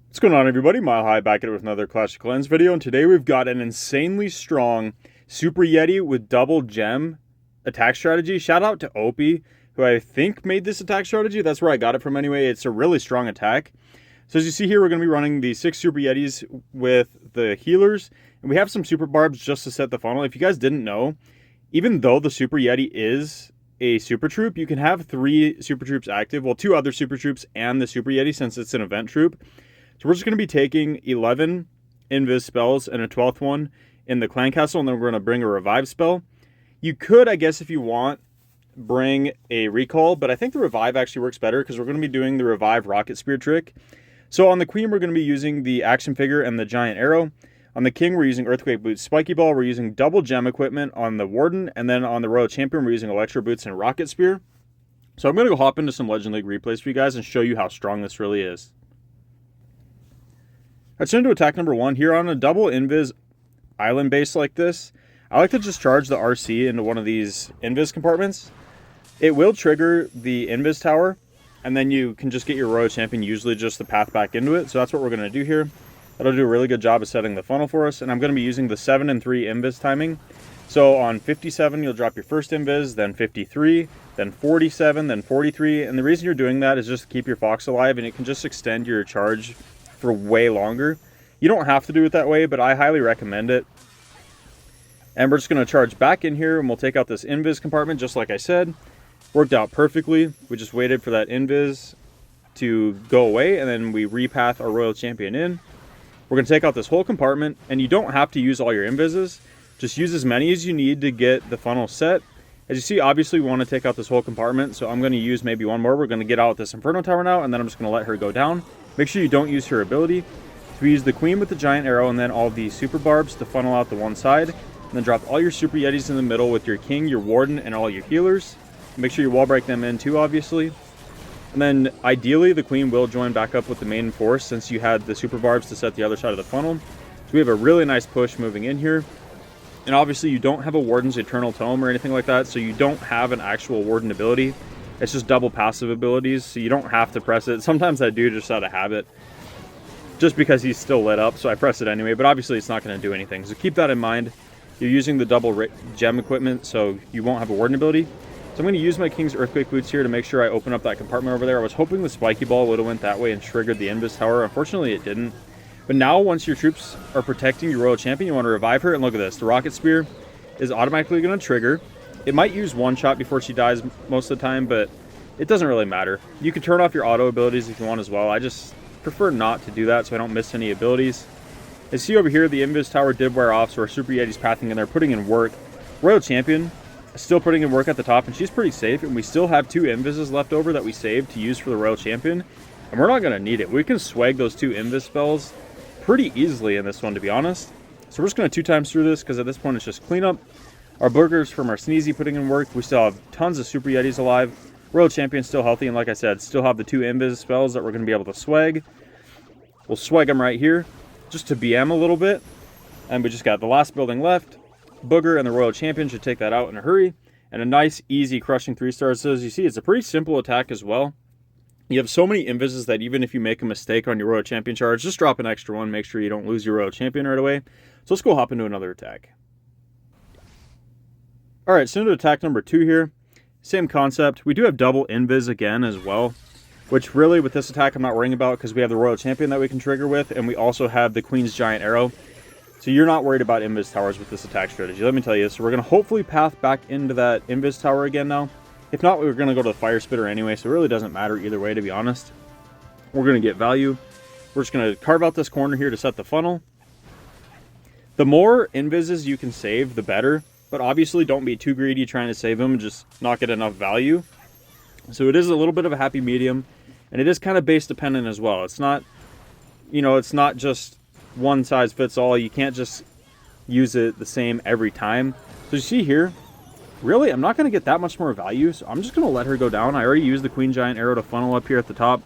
What's going on, everybody? Mile High back at it with another Clash of Clans video, and today we've got an insanely strong Super Yeti with double gem attack strategy. Shout out to Opie, who I think made this attack strategy. That's where I got it from anyway. It's a really strong attack. So as you see here, we're going to be running the 6 Super Yetis with the healers, and we have some Super Barbs just to set the funnel. If you guys didn't know, even though the Super Yeti is a Super Troop, you can have 3 Super Troops active. Well, 2 other Super Troops and the Super Yeti since it's an event troop. So we're just going to be taking 11 invis spells and a 12th one in the clan castle, and then we're going to bring a revive spell. You could, I guess, if you want, bring a recall, but I think the revive actually works better because we're going to be doing the revive rocket spear trick. So on the queen, we're going to be using the action figure and the giant arrow. On the king, we're using earthquake boots, spiky ball. We're using double gem equipment on the warden, and then on the royal champion, we're using electro boots and rocket spear. So I'm going to go hop into some Legend League replays for you guys and show you how strong this really is. Let's turn to attack number 1. Here on a double invis island base like this, I like to just charge the RC into one of these invis compartments. It will trigger the invis tower, and then you can just get your royal champion, usually just the path back into it. So that's what we're going to do here. That'll do a really good job of setting the funnel for us, and I'm going to be using the 7 and 3 invis timing. So on 57, you'll drop your first invis, then 53, then 47, then 43, and the reason you're doing that is just to keep your fox alive, and it can just extend your charge for way longer. You don't have to do it that way, but I highly recommend it. And we're just going to charge back in here, and we'll take out this invis compartment just like I said. Worked out perfectly. We just waited for that invis to go away, and then we repath our royal champion in. We're going to take out this whole compartment, and you don't have to use all your invises. Just use as many as you need to get the funnel set. As you see, obviously we want to take out this whole compartment, so I'm going to use maybe one more. We're going to get out this Inferno Tower now, and then I'm just going to let her go down. Make sure you don't use her ability. So we use the queen with the giant arrow and then all the super barbs to funnel out the one side. And then drop all your super yetis in the middle with your king, your warden, and all your healers. Make sure you wall break them in too, obviously. And then ideally the queen will join back up with the main force since you had the super barbs to set the other side of the funnel. So we have a really nice push moving in here. And obviously you don't have a warden's eternal tome or anything like that, so you don't have an actual warden ability. It's just double passive abilities, so you don't have to press it. Sometimes I do just out of habit, just because he's still lit up, so I press it anyway, but obviously it's not going to do anything. So keep that in mind. You're using the double gem equipment, so you won't have a warden ability. So I'm going to use my king's earthquake boots here to make sure I open up that compartment over there. I was hoping the spiky ball would have went that way and triggered the invis tower. Unfortunately, it didn't. But now, once your troops are protecting your royal champion, you want to revive her, and look at this. The rocket spear is automatically going to trigger. It might use one shot before she dies most of the time, but it doesn't really matter. You can turn off your auto abilities if you want as well. I just prefer not to do that so I don't miss any abilities. As you see over here, the invis tower did wear off, so our super yeti's pathing in there, putting in work. Royal champion is still putting in work at the top, and she's pretty safe, and we still have 2 invises left over that we saved to use for the royal champion, and we're not going to need it. We can swag those 2 invis spells pretty easily in this one, to be honest. So we're just going to 2 times through this because at this point it's just cleanup. Our burgers from our Sneezy putting in work. We still have tons of Super Yetis alive. Royal Champion still healthy, and like I said, still have the 2 invis spells that we're going to be able to swag. We'll swag them right here, just to BM a little bit. And we just got the last building left. Booger and the Royal Champion should take that out in a hurry. And a nice, easy, crushing 3 stars. So as you see, it's a pretty simple attack as well. You have so many invises that even if you make a mistake on your Royal Champion charge, just drop an extra one. Make sure you don't lose your Royal Champion right away. So let's go hop into another attack. Alright, so into attack number 2 here. Same concept. We do have double invis again as well, which really with this attack I'm not worrying about because we have the Royal Champion that we can trigger with, and we also have the Queen's Giant Arrow. So you're not worried about invis towers with this attack strategy, let me tell you. So we're going to hopefully path back into that invis tower again now. If not, we're going to go to the Fire Spitter anyway, so it really doesn't matter either way, to be honest. We're going to get value. We're just going to carve out this corner here to set the funnel. The more invises you can save, the better. But obviously don't be too greedy trying to save them and just not get enough value. So it is a little bit of a happy medium. And it is kind of base dependent as well. It's not, you know, it's not just one size fits all. You can't just use it the same every time. So you see here, really, I'm not going to get that much more value. So I'm just going to let her go down. I already used the Queen Giant Arrow to funnel up here at the top.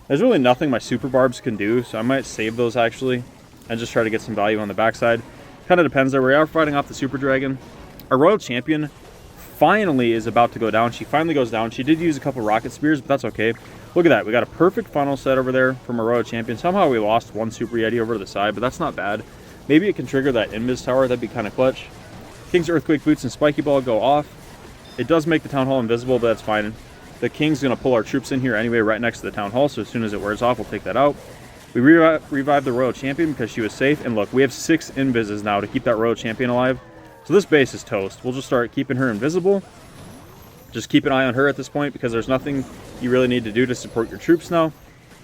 There's really nothing my Super Barbs can do. So I might save those actually and just try to get some value on the backside. Kind of depends there. We are fighting off the Super Dragon. Our Royal Champion finally is about to go down. She finally goes down. She did use a couple rocket spears, but that's okay. Look at that. We got a perfect funnel set over there from a Royal Champion. Somehow we lost one Super Yeti over to the side, but that's not bad. Maybe it can trigger that invis tower. That'd be kind of clutch. King's Earthquake Boots and Spiky Ball go off. It does make the Town Hall invisible, but that's fine. The King's going to pull our troops in here anyway, right next to the Town Hall, so as soon as it wears off, we'll take that out. We revive the Royal Champion because she was safe, and look, we have 6 invises now to keep that Royal Champion alive. So this base is toast. We'll just start keeping her invisible. Just keep an eye on her at this point because there's nothing you really need to do to support your troops now.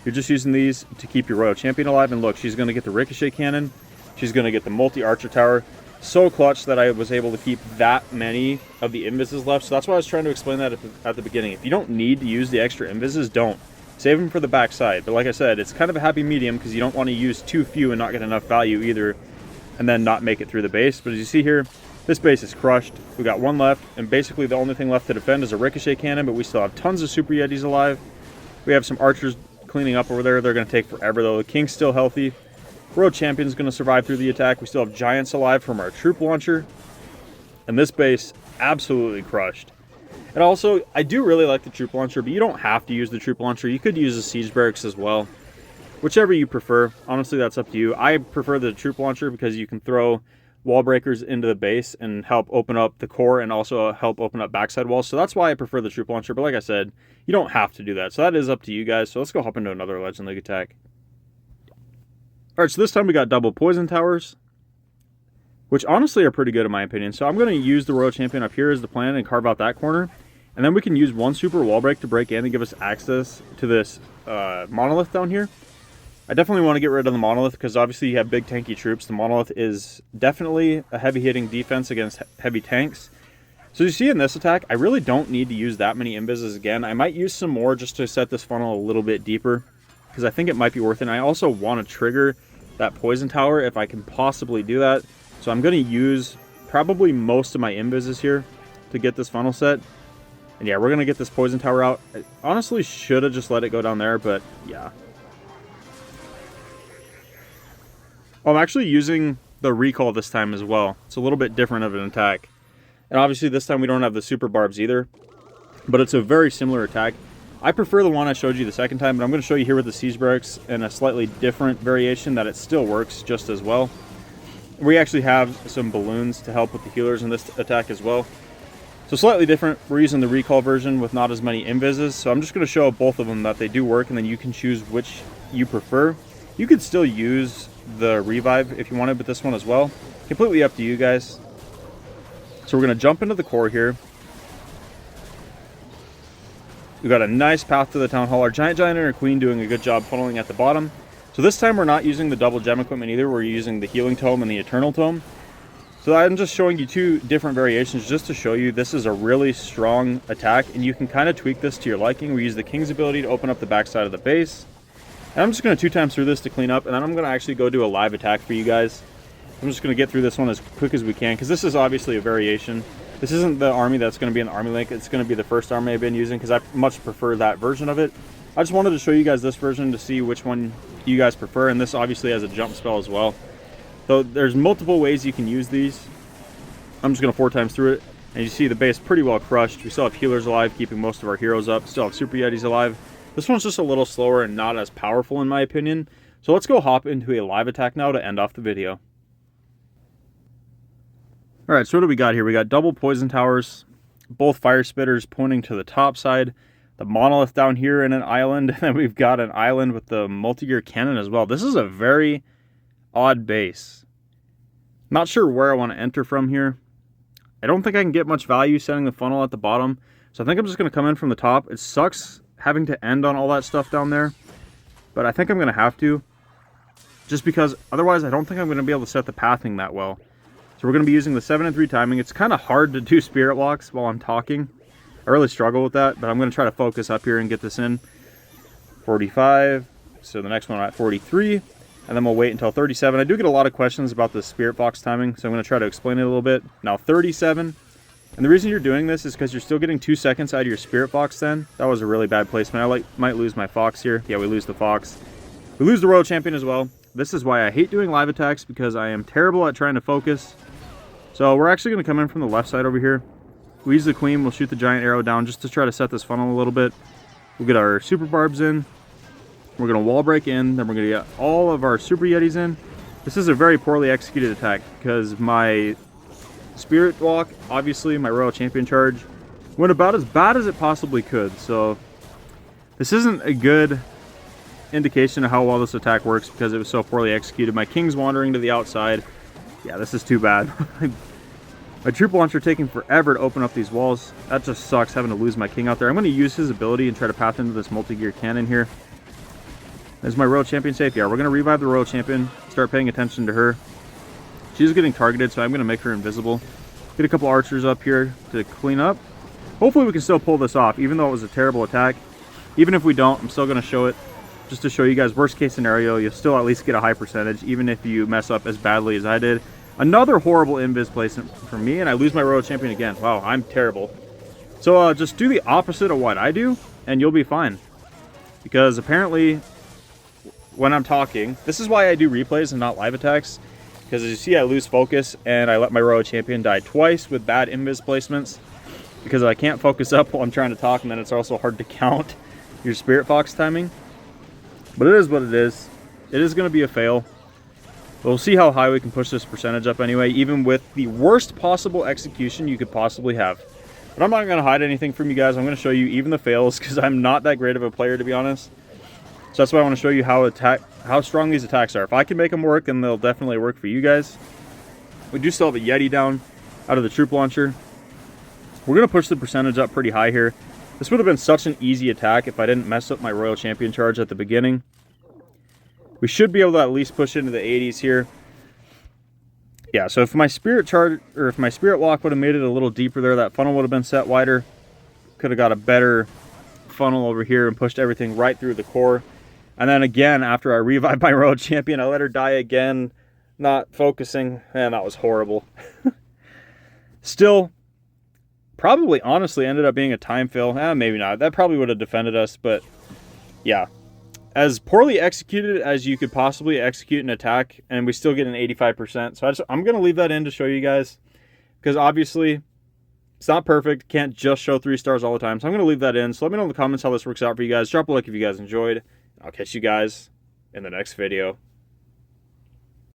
You're just using these to keep your Royal Champion alive, and look, she's going to get the Ricochet Cannon. She's going to get the multi-archer tower. So clutch that I was able to keep that many of the invises left. So that's why I was trying to explain that at the beginning. If you don't need to use the extra invises, don't. Save them for the backside. But like I said, it's kind of a happy medium because you don't want to use too few and not get enough value either and then not make it through the base. But as you see here, this base is crushed. We got one left, and basically the only thing left to defend is a Ricochet Cannon, but we still have tons of Super Yetis alive. We have some archers cleaning up over there. They're going to take forever though. The King's still healthy. Royal Champion's going to survive through the attack. We still have Giants alive from our troop launcher. And this base, absolutely crushed. And also, I do really like the troop launcher, but you don't have to use the troop launcher. You could use the siege barracks as well. Whichever you prefer. Honestly, that's up to you. I prefer the troop launcher because you can throw wall breakers into the base and help open up the core and also help open up backside walls. So that's why I prefer the troop launcher. But like I said, you don't have to do that. So that is up to you guys. So let's go hop into another Legend League attack. Alright, so this time we got double poison towers, which honestly are pretty good in my opinion. So I'm going to use the Royal Champion up here as the plan and carve out that corner. And then we can use one super wall break to break in and give us access to this monolith down here. I definitely want to get rid of the monolith because obviously you have big tanky troops. The monolith is definitely a heavy hitting defense against heavy tanks. So you see in this attack, I really don't need to use that many invises again. I might use some more just to set this funnel a little bit deeper because I think it might be worth it. And I also want to trigger that poison tower if I can possibly do that. So I'm going to use probably most of my invises here to get this funnel set. And yeah, we're going to get this poison tower out. I honestly should have just let it go down there, but yeah. Oh, I'm actually using the recall this time as well. It's a little bit different of an attack. And obviously this time we don't have the super barbs either, but it's a very similar attack. I prefer the one I showed you the second time, but I'm going to show you here with the siege barracks and a slightly different variation that it still works just as well. We actually have some balloons to help with the healers in this attack as well. So slightly different. We're using the recall version with not as many invises. So I'm just going to show both of them that they do work, and then you can choose which you prefer. You could still use the revive if you wanted, but this one as well. Completely up to you guys. So we're going to jump into the core here. We've got a nice path to the Town Hall. Our Giant and our Queen doing a good job funneling at the bottom. So this time we're not using the double gem equipment either. We're using the Healing Tome and the Eternal Tome. So I'm just showing you two different variations just to show you this is a really strong attack, and you can kind of tweak this to your liking. We use the King's ability to open up the backside of the base. And I'm just going to 2 times through this to clean up, and then I'm going to actually go do a live attack for you guys. I'm just going to get through this one as quick as we can because this is obviously a variation. This isn't the army that's going to be in the army link. It's going to be the first army I've been using because I much prefer that version of it. I just wanted to show you guys this version to see which one you guys prefer, and this obviously has a jump spell as well. So there's multiple ways you can use these. I'm just going to 4 times through it, and you see the base pretty well crushed. We still have healers alive, keeping most of our heroes up. Still have Super Yetis alive. This one's just a little slower and not as powerful in my opinion. So let's go hop into a live attack now to end off the video. Alright, so what do we got here? We got double poison towers, both fire spitters pointing to the top side, the monolith down here in an island, and then we've got an island with the multi-gear cannon as well. This is a very odd base. Not sure where I want to enter from here. I don't think I can get much value setting the funnel at the bottom, so I think I'm just going to come in from the top. It sucks having to end on all that stuff down there, but I think I'm going to have to, just because otherwise I don't think I'm going to be able to set the pathing that well. So we're going to be using the 7 and 3 timing. It's kind of hard to do spirit walks while I'm talking. I really struggle with that, but I'm going to try to focus up here and get this in. 45, so the next one at 43, and then we'll wait until 37. I do get a lot of questions about the spirit fox timing, so I'm going to try to explain it a little bit. Now 37, and the reason you're doing this is because you're still getting 2 seconds out of your spirit fox then. That was a really bad placement. I might lose my fox here. Yeah, we lose the fox. We lose the Royal Champion as well. This is why I hate doing live attacks, because I am terrible at trying to focus. So we're actually going to come in from the left side over here. We use the Queen, we'll shoot the giant arrow down just to try to set this funnel a little bit. We'll get our super barbs in. We're going to wall break in. Then we're going to get all of our super yetis in. This is a very poorly executed attack because my spirit walk, obviously my royal champion charge, went about as bad as it possibly could. So this isn't a good indication of how well this attack works because it was so poorly executed. My king's wandering to the outside. Yeah, this is too bad. My troop launcher taking forever to open up these walls. That just sucks, having to lose my king out there. I'm going to use his ability and try to path into this multi-gear cannon here. Is my royal champion safe? Yeah, we're going to revive the royal champion. Start paying attention to her. She's getting targeted, so I'm going to make her invisible. Get a couple archers up here to clean up. Hopefully we can still pull this off, even though it was a terrible attack. Even if we don't, I'm still going to show it. Just to show you guys, worst case scenario, you'll still at least get a high percentage, even if you mess up as badly as I did. Another horrible invis placement from me, and I lose my royal champion again. Wow, I'm terrible. So just do the opposite of what I do, and you'll be fine. Because apparently, when I'm talking, this is why I do replays and not live attacks. Because as you see, I lose focus, and I let my royal champion die twice with bad invis placements. Because I can't focus up while I'm trying to talk, and then it's also hard to count your spirit fox timing. But it is what it is. It is going to be a fail. We'll see how high we can push this percentage up anyway, even with the worst possible execution you could possibly have. But I'm not going to hide anything from you guys. I'm going to show you even the fails, because I'm not that great of a player, to be honest. So that's why I want to show you how strong these attacks are. If I can make them work, then they'll definitely work for you guys. We do still have a Yeti down out of the troop launcher. We're going to push the percentage up pretty high here. This would have been such an easy attack if I didn't mess up my royal champion charge at the beginning. We should be able to at least push into the 80s here. Yeah, so if my spirit charge, or if my spirit walk would have made it a little deeper there, that funnel would have been set wider. Could have got a better funnel over here and pushed everything right through the core. And then again, after I revived my royal champion, I let her die again, not focusing. Man, that was horrible. Still, probably honestly ended up being a time fail. Maybe not. That probably would have defended us, but yeah. As poorly executed as you could possibly execute an attack, and we still get an 85%. So I'm going to leave that in to show you guys, because obviously it's not perfect. Can't just show 3 stars all the time. So I'm going to leave that in. So let me know in the comments how this works out for you guys. Drop a like if you guys enjoyed. I'll catch you guys in the next video.